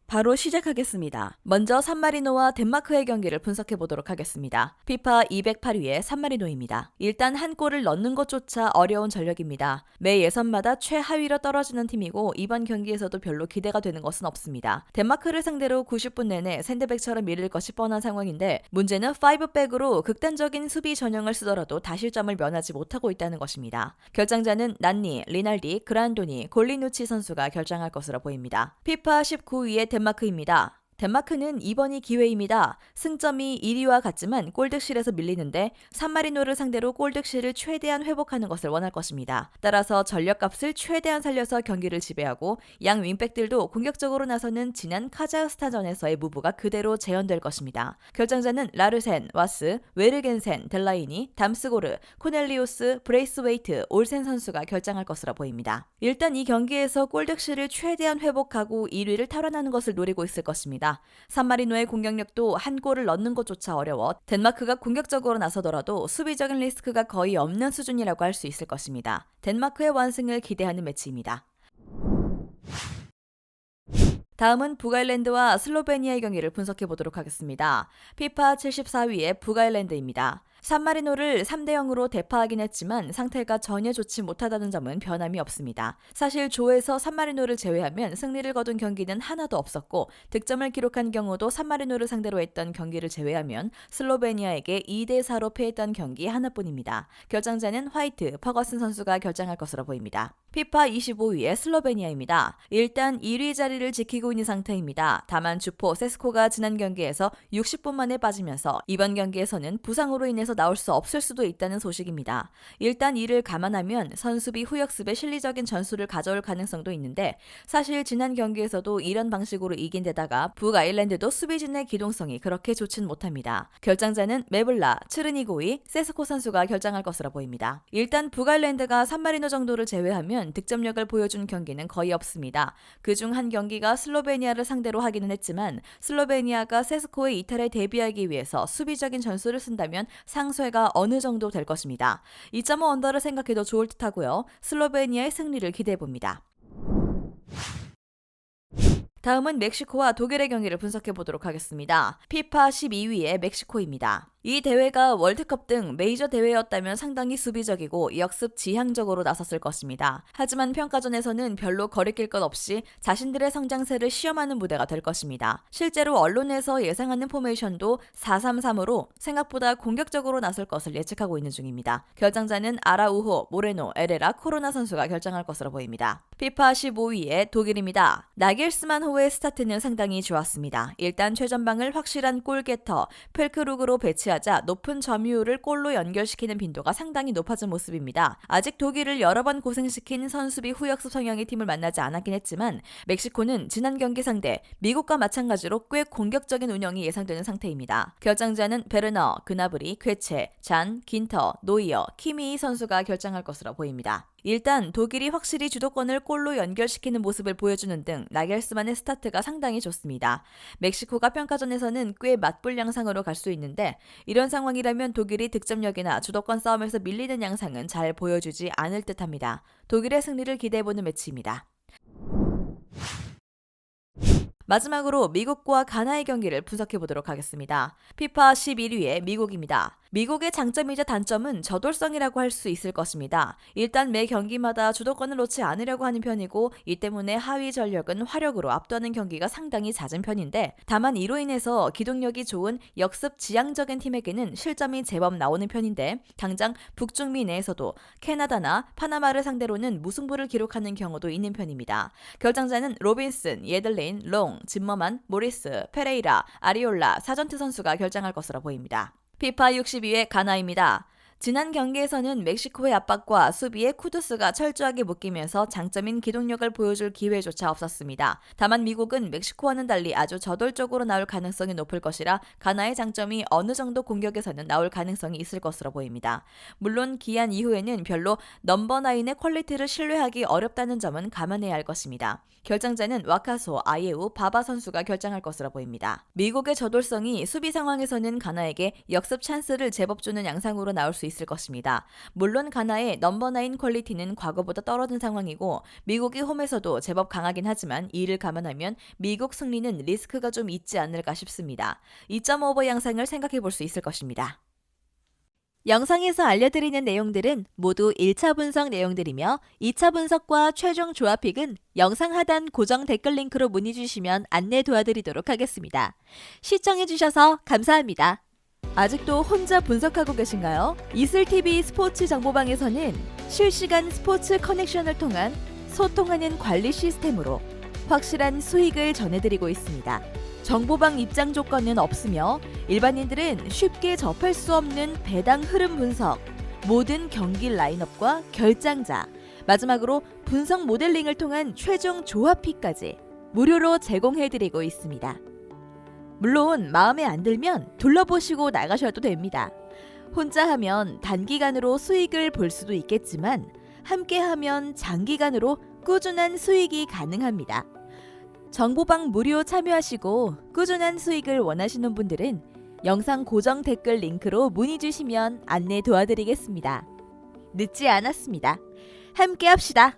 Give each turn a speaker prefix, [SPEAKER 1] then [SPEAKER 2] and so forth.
[SPEAKER 1] 바로 시작하겠습니다. 먼저 산마리노와 덴마크의 경기를 분석해 보도록 하겠습니다. 피파 208위의 산마리노입니다. 일단 한 골을 넣는 것조차 어려운 전력입니다. 매 예선마다 최하위로 떨어지는 팀이고 이번 경기에서도 별로 기대가 되는 것은 없습니다. 덴마크를 상대로 90분 내내 샌드백처럼 밀릴 것이 뻔한 상황인데 문제는 5백으로 극단적인 수비 전형을 쓰더라도 다실점을 면하지 못하고 있다는 것입니다. 결장자는 난니, 리날디, 그란도니, 골리누치 선수가 결장할 것으로 보입니다. 피파 19위의 덴마크입니다. 덴마크는 이번이 기회입니다. 승점이 1위와 같지만 골득실에서 밀리는데 산마리노를 상대로 골득실을 최대한 회복하는 것을 원할 것입니다. 따라서 전력값을 최대한 살려서 경기를 지배하고 양 윙백들도 공격적으로 나서는 지난 카자흐스탄전에서의 무브가 그대로 재현될 것입니다. 결정자는 라르센, 와스, 웨르겐센, 델라이니, 담스고르, 코넬리우스, 브레이스웨이트, 올센 선수가 결장할 것으로 보입니다. 일단 이 경기에서 골득실을 최대한 회복하고 1위를 탈환하는 것을 노리고 있을 것입니다. 산마리노의 공격력도 한 골을 넣는 것조차 어려워 덴마크가 공격적으로 나서더라도 수비적인 리스크가 거의 없는 수준이라고 할 수 있을 것입니다. 덴마크의 완승을 기대하는 매치입니다. 다음은 북아일랜드와 슬로베니아의 경기를 분석해 보도록 하겠습니다. 피파 74위의 북아일랜드입니다. 산마리노를 3대0으로 대파하긴 했지만 상태가 전혀 좋지 못하다는 점은 변함이 없습니다. 사실 조에서 산마리노를 제외하면 승리를 거둔 경기는 하나도 없었고 득점을 기록한 경우도 산마리노를 상대로 했던 경기를 제외하면 슬로베니아에게 2대4로 패했던 경기 하나뿐입니다. 결장자는 화이트, 퍼거슨 선수가 결장할 것으로 보입니다. 피파 25위의 슬로베니아입니다. 일단 1위 자리를 지키고 있는 상태입니다. 다만 주포 세스코가 지난 경기에서 60분 만에 빠지면서 이번 경기에서는 부상으로 인해서 나올 수 없을 수도 있다는 소식입니다. 일단 이를 감안하면 선수비 후역습의 실리적인 전술을 가져올 가능성도 있는데 사실 지난 경기에서도 이런 방식으로 이긴 데다가 북아일랜드도 수비진의 기동성이 그렇게 좋진 못합니다. 결장자는 메블라, 츠르니고이, 세스코 선수가 결장할 것으로 보입니다. 일단 북아일랜드가 산마리노 정도를 제외하면 득점력을 보여준 경기는 거의 없습니다. 그중 한 경기가 슬로베니아를 상대로 하기는 했지만 슬로베니아가 세스코의 이탈에 대비하기 위해서 수비적인 전술을 쓴다면 상쇄가 어느 정도 될 것입니다. 2.5 언더를 생각해도 좋을 듯하고요. 슬로베니아의 승리를 기대해봅니다. 다음은 멕시코와 독일의 경기를 분석해 보도록 하겠습니다. 피파 12위의 멕시코입니다. 이 대회가 월드컵 등 메이저 대회였다면 상당히 수비적이고 역습 지향적으로 나섰을 것입니다. 하지만 평가전에서는 별로 거리낄 것 없이 자신들의 성장세를 시험하는 무대가 될 것입니다. 실제로 언론에서 예상하는 포메이션도 4-3-3으로 생각보다 공격적으로 나설 것을 예측하고 있는 중입니다. 결장자는 아라우호, 모레노, 에레라, 코로나 선수가 결정할 것으로 보입니다. 피파 15위의 독일입니다. 나겔스만호의 스타트는 상당히 좋았습니다. 일단 최전방을 확실한 골게터 펠크룩으로 배치하자 높은 점유율을 골로 연결시키는 빈도가 상당히 높아진 모습입니다. 아직 독일을 여러 번 고생시킨 선수비 후역습 성향의 팀을 만나지 않았긴 했지만 멕시코는 지난 경기 상대 미국과 마찬가지로 꽤 공격적인 운영이 예상되는 상태입니다. 결장자는 베르너, 그나브리, 쾌체, 잔, 긴터, 노이어, 키미히 선수가 결정할 것으로 보입니다. 일단 독일이 확실히 주도권을 골로 연결시키는 모습을 보여주는 등 나겔스만의 스타트가 상당히 좋습니다. 멕시코가 평가전에서는 꽤 맞불 양상으로 갈 수 있는데 이런 상황이라면 독일이 득점력이나 주도권 싸움에서 밀리는 양상은 잘 보여주지 않을 듯합니다. 독일의 승리를 기대해보는 매치입니다. 마지막으로 미국과 가나의 경기를 분석해 보도록 하겠습니다. 피파 11위의 미국입니다. 미국의 장점이자 단점은 저돌성이라고 할 수 있을 것입니다. 일단 매 경기마다 주도권을 놓지 않으려고 하는 편이고 이 때문에 하위 전력은 화력으로 압도하는 경기가 상당히 잦은 편인데 다만 이로 인해서 기동력이 좋은 역습 지향적인 팀에게는 실점이 제법 나오는 편인데 당장 북중미 내에서도 캐나다나 파나마를 상대로는 무승부를 기록하는 경우도 있는 편입니다. 결장자는 로빈슨, 예들린, 롱, 짐머만, 모리스, 페레이라, 아리올라, 사전트 선수가 결정할 것으로 보입니다. 피파 62의 가나입니다. 지난 경기에서는 멕시코의 압박과 수비에 쿠두스가 철저하게 묶이면서 장점인 기동력을 보여줄 기회조차 없었습니다. 다만 미국은 멕시코와는 달리 아주 저돌적으로 나올 가능성이 높을 것이라 가나의 장점이 어느 정도 공격에서는 나올 가능성이 있을 것으로 보입니다. 물론 기한 이후에는 별로 넘버 9의 퀄리티를 신뢰하기 어렵다는 점은 감안해야 할 것입니다. 결정자는 와카소, 아예우, 바바 선수가 결정할 것으로 보입니다. 미국의 저돌성이 수비 상황에서는 가나에게 역습 찬스를 제법 주는 양상으로 나올 수 있을 것입니다. 물론 가나의 넘버9 퀄리티는 과거보다 떨어진 상황이고 미국이 홈에서도 제법 강하긴 하지만 이를 감안하면 미국 승리는 리스크가 좀 있지 않을까 싶습니다. 2.5배 양상을 생각해 볼 수 있을 것입니다. 영상에서 알려드리는 내용들은 모두 1차 분석 내용들이며 2차 분석과 최종 조합픽은 영상 하단 고정 댓글 링크로 문의 주시면 안내 도와드리도록 하겠습니다. 시청해주셔서 감사합니다. 아직도 혼자 분석하고 계신가요? 이슬TV 스포츠 정보방에서는 실시간 스포츠 커넥션을 통한 소통하는 관리 시스템으로 확실한 수익을 전해드리고 있습니다. 정보방 입장 조건은 없으며 일반인들은 쉽게 접할 수 없는 배당 흐름 분석, 모든 경기 라인업과 결장자, 마지막으로 분석 모델링을 통한 최종 조합픽까지 무료로 제공해드리고 있습니다. 물론 마음에 안 들면 둘러보시고 나가셔도 됩니다. 혼자 하면 단기간으로 수익을 볼 수도 있겠지만 함께 하면 장기간으로 꾸준한 수익이 가능합니다. 정보방 무료 참여하시고 꾸준한 수익을 원하시는 분들은 영상 고정 댓글 링크로 문의 주시면 안내 도와드리겠습니다. 늦지 않았습니다. 함께 합시다.